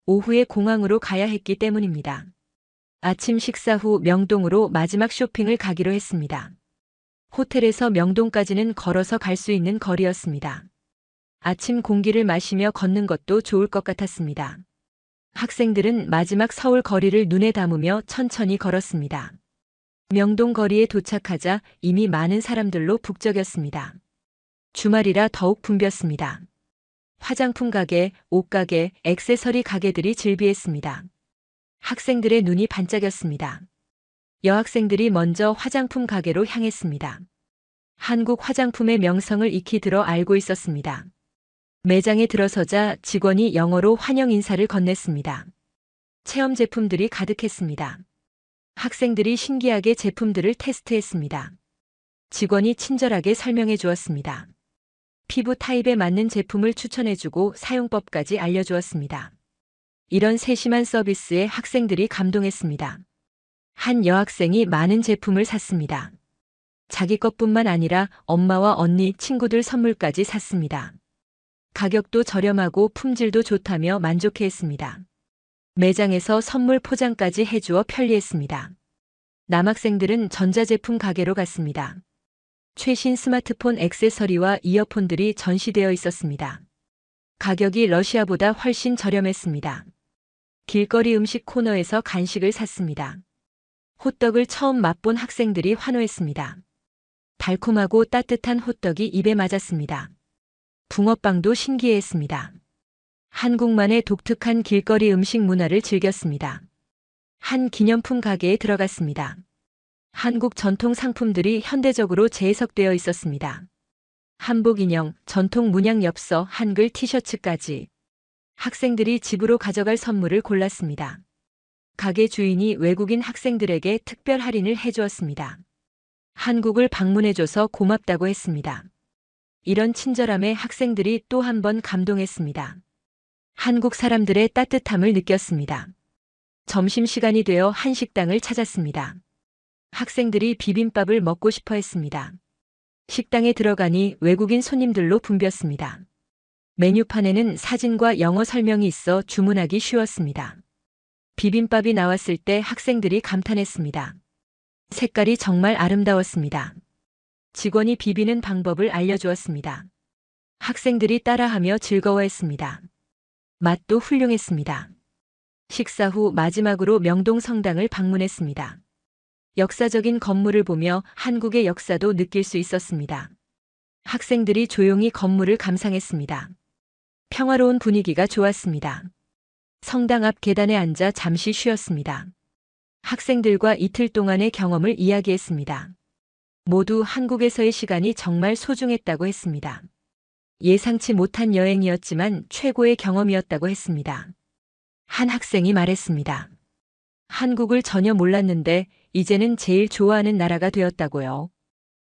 오후에 공항으로 가야 했기 때문입니다. 아침 식사 후 명동으로 마지막 쇼핑을 가기로 했습니다. 호텔에서 명동까지는 걸어서 갈 수 있는 거리였습니다. 아침 공기를 마시며 걷는 것도 좋을 것 같았습니다. 학생들은 마지막 서울 거리를 눈에 담으며 천천히 걸었습니다. 명동 거리에 도착하자 이미 많은 사람들로 북적였습니다. 주말이라 더욱 붐볐습니다. 화장품 가게, 옷가게, 액세서리 가게들이 즐비했습니다. 학생들의 눈이 반짝였습니다. 여학생들이 먼저 화장품 가게로 향했습니다. 한국 화장품의 명성을 익히 들어 알고 있었습니다. 매장에 들어서자 직원이 영어로 환영 인사를 건넸습니다. 체험 제품들이 가득했습니다. 학생들이 신기하게 제품들을 테스트했습니다. 직원이 친절하게 설명해 주었습니다. 피부 타입에 맞는 제품을 추천해주고 사용법까지 알려주었습니다. 이런 세심한 서비스에 학생들이 감동했습니다. 한 여학생이 많은 제품을 샀습니다. 자기 것뿐만 아니라 엄마와 언니, 친구들 선물까지 샀습니다. 가격도 저렴하고 품질도 좋다며 만족해했습니다. 매장에서 선물 포장까지 해주어 편리했습니다. 남학생들은 전자제품 가게로 갔습니다. 최신 스마트폰 액세서리와 이어폰들이 전시되어 있었습니다. 가격이 러시아보다 훨씬 저렴했습니다. 길거리 음식 코너에서 간식을 샀습니다. 호떡을 처음 맛본 학생들이 환호했습니다. 달콤하고 따뜻한 호떡이 입에 맞았습니다. 붕어빵도 신기해했습니다. 한국만의 독특한 길거리 음식 문화를 즐겼습니다. 한 기념품 가게에 들어갔습니다. 한국 전통 상품들이 현대적으로 재해석되어 있었습니다. 한복 인형, 전통 문양 엽서, 한글 티셔츠까지. 학생들이 집으로 가져갈 선물을 골랐습니다. 가게 주인이 외국인 학생들에게 특별 할인을 해주었습니다. 한국을 방문해줘서 고맙다고 했습니다. 이런 친절함에 학생들이 또 한 번 감동했습니다. 한국 사람들의 따뜻함을 느꼈습니다. 점심시간이 되어 한 식당을 찾았습니다. 학생들이 비빔밥을 먹고 싶어 했습니다. 식당에 들어가니 외국인 손님들로 붐볐습니다. 메뉴판에는 사진과 영어 설명이 있어 주문하기 쉬웠습니다. 비빔밥이 나왔을 때 학생들이 감탄했습니다. 색깔이 정말 아름다웠습니다. 직원이 비비는 방법을 알려주었습니다. 학생들이 따라하며 즐거워했습니다. 맛도 훌륭했습니다. 식사 후 마지막으로 명동 성당을 방문했습니다. 역사적인 건물을 보며 한국의 역사도 느낄 수 있었습니다. 학생들이 조용히 건물을 감상했습니다. 평화로운 분위기가 좋았습니다. 성당 앞 계단에 앉아 잠시 쉬었습니다. 학생들과 이틀 동안의 경험을 이야기했습니다. 모두 한국에서의 시간이 정말 소중했다고 했습니다. 예상치 못한 여행이었지만 최고의 경험이었다고 했습니다. 한 학생이 말했습니다. 한국을 전혀 몰랐는데 이제는 제일 좋아하는 나라가 되었다고요.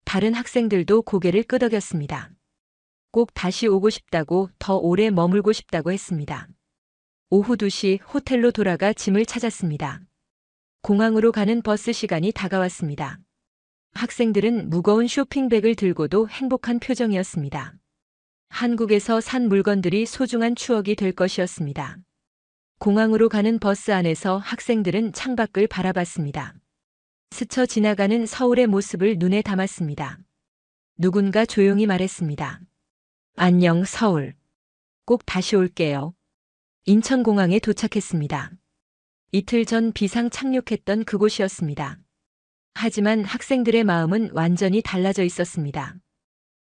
다른 학생들도 고개를 끄덕였습니다. 꼭 다시 오고 싶다고, 더 오래 머물고 싶다고 했습니다. 오후 2시 호텔로 돌아가 짐을 찾았습니다. 공항으로 가는 버스 시간이 다가왔습니다. 학생들은 무거운 쇼핑백을 들고도 행복한 표정이었습니다. 한국에서 산 물건들이 소중한 추억이 될 것이었습니다. 공항으로 가는 버스 안에서 학생들은 창밖을 바라봤습니다. 스쳐 지나가는 서울의 모습을 눈에 담았습니다. 누군가 조용히 말했습니다. 안녕, 서울. 꼭 다시 올게요. 인천공항에 도착했습니다. 이틀 전 비상 착륙했던 그곳이었습니다. 하지만 학생들의 마음은 완전히 달라져 있었습니다.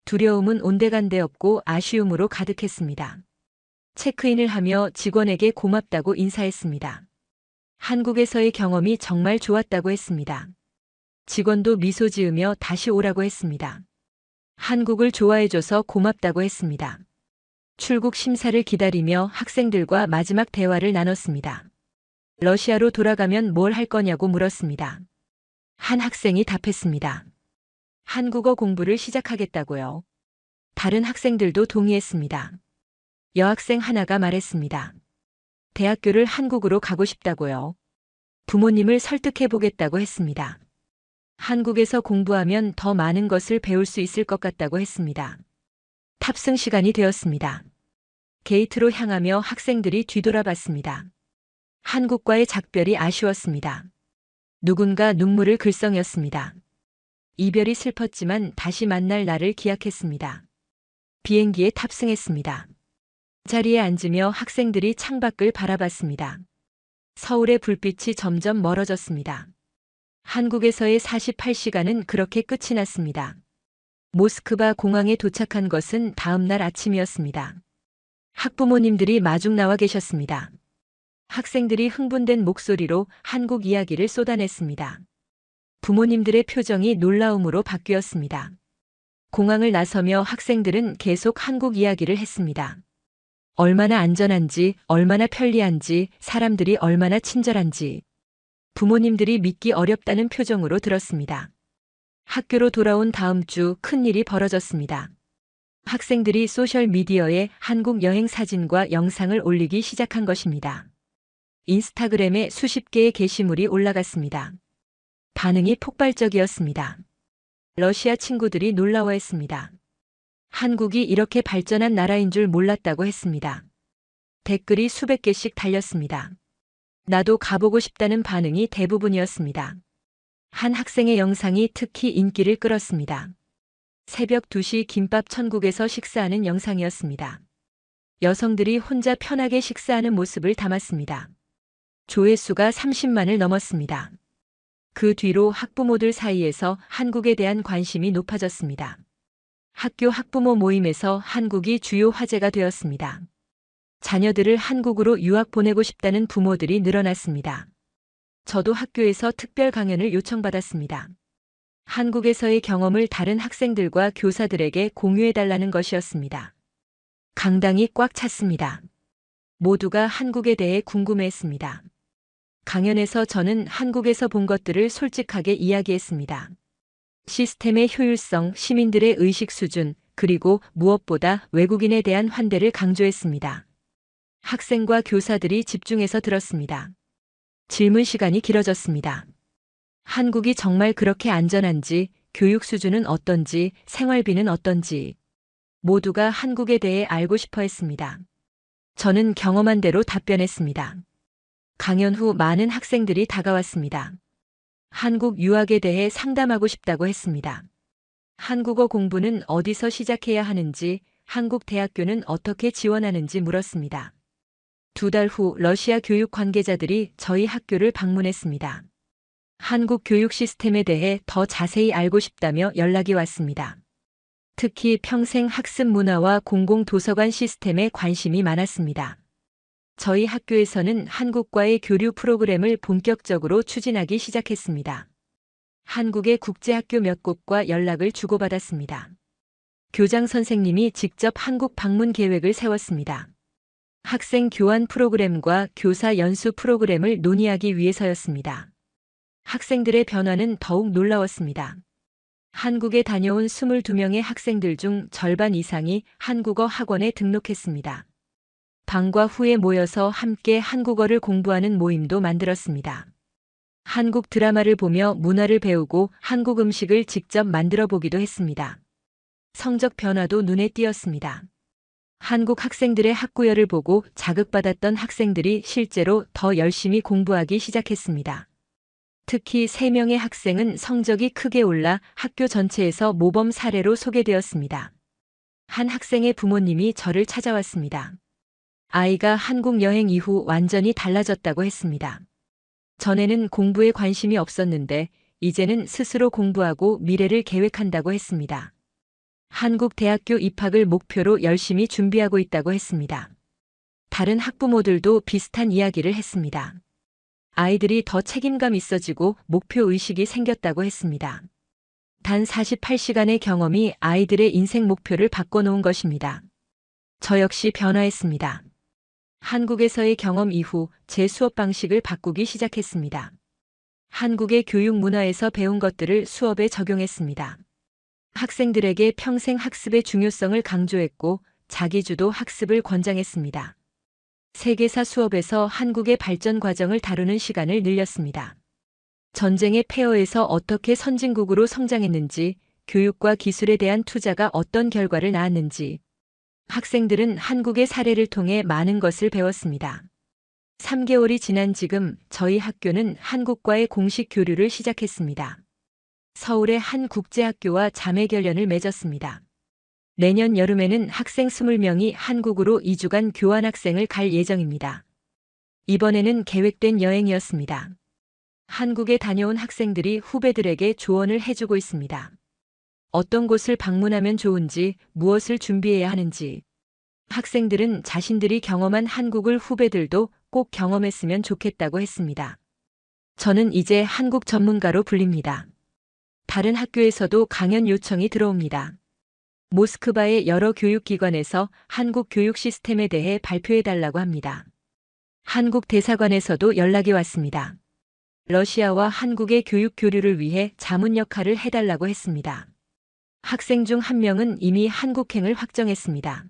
두려움은 온데간데 없고 아쉬움으로 가득했습니다. 체크인을 하며 직원에게 고맙다고 인사했습니다. 한국에서의 경험이 정말 좋았다고 했습니다. 직원도 미소 지으며 다시 오라고 했습니다. 한국을 좋아해줘서 고맙다고 했습니다. 출국 심사를 기다리며 학생들과 마지막 대화를 나눴습니다. 러시아로 돌아가면 뭘 할 거냐고 물었습니다. 한 학생이 답했습니다. 한국어 공부를 시작하겠다고요. 다른 학생들도 동의했습니다. 여학생 하나가 말했습니다. 대학교를 한국으로 가고 싶다고요. 부모님을 설득해 보겠다고 했습니다. 한국에서 공부하면 더 많은 것을 배울 수 있을 것 같다고 했습니다. 탑승 시간이 되었습니다. 게이트로 향하며 학생들이 뒤돌아봤습니다. 한국과의 작별이 아쉬웠습니다. 누군가 눈물을 글썽였습니다. 이별이 슬펐지만 다시 만날 날을 기약했습니다. 비행기에 탑승했습니다. 자리에 앉으며 학생들이 창밖을 바라봤습니다. 서울의 불빛이 점점 멀어졌습니다. 한국에서의 48시간은 그렇게 끝이 났습니다. 모스크바 공항에 도착한 것은 다음 날 아침이었습니다. 학부모님들이 마중 나와 계셨습니다. 학생들이 흥분된 목소리로 한국 이야기를 쏟아냈습니다. 부모님들의 표정이 놀라움으로 바뀌었습니다. 공항을 나서며 학생들은 계속 한국 이야기를 했습니다. 얼마나 안전한지, 얼마나 편리한지, 사람들이 얼마나 친절한지. 부모님들이 믿기 어렵다는 표정으로 들었습니다. 학교로 돌아온 다음 주 큰일이 벌어졌습니다. 학생들이 소셜미디어에 한국 여행 사진과 영상을 올리기 시작한 것입니다. 인스타그램에 수십 개의 게시물이 올라갔습니다. 반응이 폭발적이었습니다. 러시아 친구들이 놀라워했습니다. 한국이 이렇게 발전한 나라인 줄 몰랐다고 했습니다. 댓글이 수백 개씩 달렸습니다. 나도 가보고 싶다는 반응이 대부분이었습니다. 한 학생의 영상이 특히 인기를 끌었습니다. 새벽 2시 김밥 천국에서 식사하는 영상이었습니다. 여성들이 혼자 편하게 식사하는 모습을 담았습니다. 조회수가 30만을 넘었습니다. 그 뒤로 학부모들 사이에서 한국에 대한 관심이 높아졌습니다. 학교 학부모 모임에서 한국이 주요 화제가 되었습니다. 자녀들을 한국으로 유학 보내고 싶다는 부모들이 늘어났습니다. 저도 학교에서 특별 강연을 요청받았습니다. 한국에서의 경험을 다른 학생들과 교사들에게 공유해달라는 것이었습니다. 강당이 꽉 찼습니다. 모두가 한국에 대해 궁금해했습니다. 강연에서 저는 한국에서 본 것들을 솔직하게 이야기했습니다. 시스템의 효율성, 시민들의 의식 수준, 그리고 무엇보다 외국인에 대한 환대를 강조했습니다. 학생과 교사들이 집중해서 들었습니다. 질문 시간이 길어졌습니다. 한국이 정말 그렇게 안전한지, 교육 수준은 어떤지, 생활비는 어떤지. 모두가 한국에 대해 알고 싶어 했습니다. 저는 경험한 대로 답변했습니다. 강연 후 많은 학생들이 다가왔습니다. 한국 유학에 대해 상담하고 싶다고 했습니다. 한국어 공부는 어디서 시작해야 하는지, 한국 대학교는 어떻게 지원하는지 물었습니다. 2달 후 러시아 교육 관계자들이 저희 학교를 방문했습니다. 한국 교육 시스템에 대해 더 자세히 알고 싶다며 연락이 왔습니다. 특히 평생 학습 문화와 공공도서관 시스템에 관심이 많았습니다. 저희 학교에서는 한국과의 교류 프로그램을 본격적으로 추진하기 시작했습니다. 한국의 국제학교 몇 곳과 연락을 주고받았습니다. 교장 선생님이 직접 한국 방문 계획을 세웠습니다. 학생 교환 프로그램과 교사 연수 프로그램을 논의하기 위해서였습니다. 학생들의 변화는 더욱 놀라웠습니다. 한국에 다녀온 22명의 학생들 중 절반 이상이 한국어 학원에 등록했습니다. 방과 후에 모여서 함께 한국어를 공부하는 모임도 만들었습니다. 한국 드라마를 보며 문화를 배우고 한국 음식을 직접 만들어 보기도 했습니다. 성적 변화도 눈에 띄었습니다. 한국 학생들의 학구열을 보고 자극받았던 학생들이 실제로 더 열심히 공부하기 시작했습니다. 특히 3명의 학생은 성적이 크게 올라 학교 전체에서 모범 사례로 소개되었습니다. 한 학생의 부모님이 저를 찾아왔습니다. 아이가 한국 여행 이후 완전히 달라졌다고 했습니다. 전에는 공부에 관심이 없었는데 이제는 스스로 공부하고 미래를 계획한다고 했습니다. 한국 대학교 입학을 목표로 열심히 준비하고 있다고 했습니다. 다른 학부모들도 비슷한 이야기를 했습니다. 아이들이 더 책임감 있어지고 목표 의식이 생겼다고 했습니다. 단 48시간의 경험이 아이들의 인생 목표를 바꿔놓은 것입니다. 저 역시 변화했습니다. 한국에서의 경험 이후 제 수업 방식을 바꾸기 시작했습니다. 한국의 교육 문화에서 배운 것들을 수업에 적용했습니다. 학생들에게 평생 학습의 중요성을 강조했고 자기주도 학습을 권장했습니다. 세계사 수업에서 한국의 발전 과정을 다루는 시간을 늘렸습니다. 전쟁의 폐허에서 어떻게 선진국으로 성장했는지, 교육과 기술에 대한 투자가 어떤 결과를 낳았는지, 학생들은 한국의 사례를 통해 많은 것을 배웠습니다. 3개월이 지난 지금 저희 학교는 한국과의 공식 교류를 시작했습니다. 서울의 한 국제학교와 자매 결연을 맺었습니다. 내년 여름에는 학생 20명이 한국으로 2주간 교환학생을 갈 예정입니다. 이번에는 계획된 여행이었습니다. 한국에 다녀온 학생들이 후배들에게 조언을 해주고 있습니다. 어떤 곳을 방문하면 좋은지, 무엇을 준비해야 하는지. 학생들은 자신들이 경험한 한국을 후배들도 꼭 경험했으면 좋겠다고 했습니다. 저는 이제 한국 전문가로 불립니다. 다른 학교에서도 강연 요청이 들어옵니다. 모스크바의 여러 교육기관에서 한국 교육 시스템에 대해 발표해달라고 합니다. 한국 대사관에서도 연락이 왔습니다. 러시아와 한국의 교육 교류를 위해 자문 역할을 해달라고 했습니다. 학생 중 1명은 이미 한국행을 확정했습니다.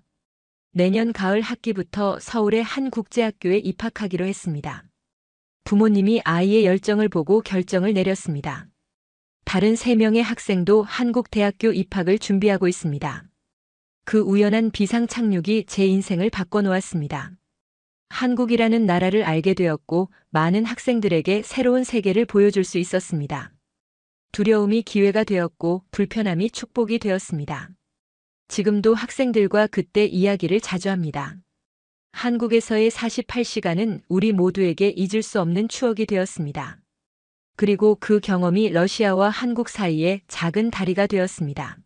내년 가을 학기부터 서울의 한 국제학교에 입학하기로 했습니다. 부모님이 아이의 열정을 보고 결정을 내렸습니다. 다른 3명의 학생도 한국 대학교 입학을 준비하고 있습니다. 그 우연한 비상 착륙이 제 인생을 바꿔놓았습니다. 한국이라는 나라를 알게 되었고 많은 학생들에게 새로운 세계를 보여줄 수 있었습니다. 두려움이 기회가 되었고 불편함이 축복이 되었습니다. 지금도 학생들과 그때 이야기를 자주 합니다. 한국에서의 48시간은 우리 모두에게 잊을 수 없는 추억이 되었습니다. 그리고 그 경험이 러시아와 한국 사이에 작은 다리가 되었습니다.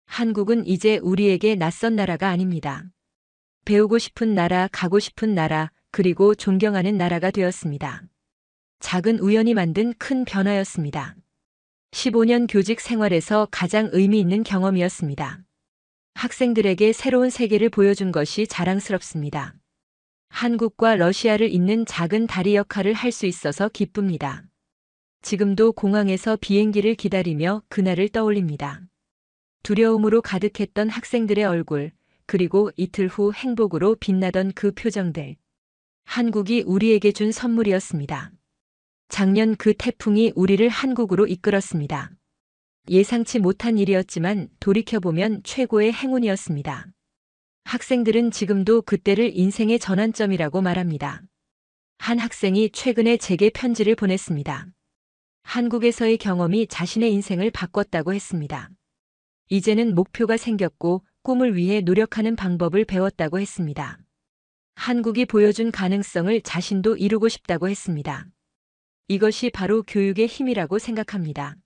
한국은 이제 우리에게 낯선 나라가 아닙니다. 배우고 싶은 나라, 가고 싶은 나라, 그리고 존경하는 나라가 되었습니다. 작은 우연이 만든 큰 변화였습니다. 15년 교직 생활에서 가장 의미 있는 경험이었습니다. 학생들에게 새로운 세계를 보여준 것이 자랑스럽습니다. 한국과 러시아를 잇는 작은 다리 역할을 할 수 있어서 기쁩니다. 지금도 공항에서 비행기를 기다리며 그날을 떠올립니다. 두려움으로 가득했던 학생들의 얼굴, 그리고 이틀 후 행복으로 빛나던 그 표정들. 한국이 우리에게 준 선물이었습니다. 작년 그 태풍이 우리를 한국으로 이끌었습니다. 예상치 못한 일이었지만 돌이켜보면 최고의 행운이었습니다. 학생들은 지금도 그때를 인생의 전환점이라고 말합니다. 한 학생이 최근에 제게 편지를 보냈습니다. 한국에서의 경험이 자신의 인생을 바꿨다고 했습니다. 이제는 목표가 생겼고 꿈을 위해 노력하는 방법을 배웠다고 했습니다. 한국이 보여준 가능성을 자신도 이루고 싶다고 했습니다. 이것이 바로 교육의 힘이라고 생각합니다.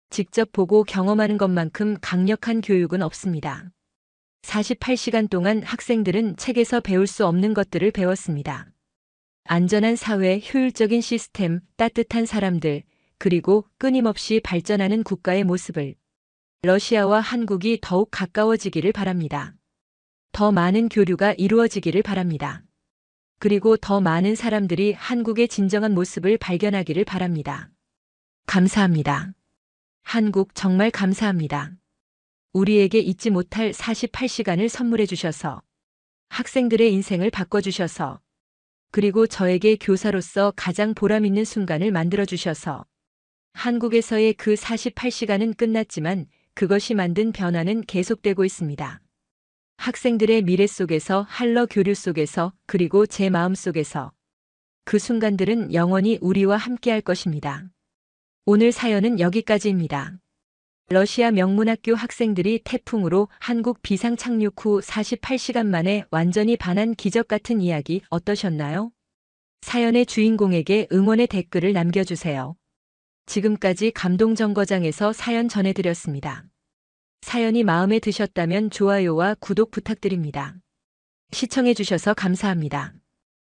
직접 보고 경험하는 것만큼 강력한 교육은 없습니다. 48시간 동안 학생들은 책에서 배울 수 없는 것들을 배웠습니다. 안전한 사회, 효율적인 시스템, 따뜻한 사람들, 그리고 끊임없이 발전하는 국가의 모습을. 러시아와 한국이 더욱 가까워지기를 바랍니다. 더 많은 교류가 이루어지기를 바랍니다. 그리고 더 많은 사람들이 한국의 진정한 모습을 발견하기를 바랍니다. 감사합니다. 한국 정말 감사합니다. 우리에게 잊지 못할 48시간을 선물해 주셔서, 학생들의 인생을 바꿔주셔서, 그리고 저에게 교사로서 가장 보람있는 순간을 만들어 주셔서, 한국에서의 그 48시간은 끝났지만 그것이 만든 변화는 계속되고 있습니다. 학생들의 미래 속에서, 할러 교류 속에서, 그리고 제 마음 속에서 그 순간들은 영원히 우리와 함께할 것입니다. 오늘 사연은 여기까지입니다. 러시아 명문학교 학생들이 태풍으로 한국 비상 착륙 후 48시간 만에 완전히 반한 기적 같은 이야기 어떠셨나요? 사연의 주인공에게 응원의 댓글을 남겨주세요. 지금까지 감동정거장에서 사연 전해드렸습니다. 사연이 마음에 드셨다면 좋아요와 구독 부탁드립니다. 시청해주셔서 감사합니다.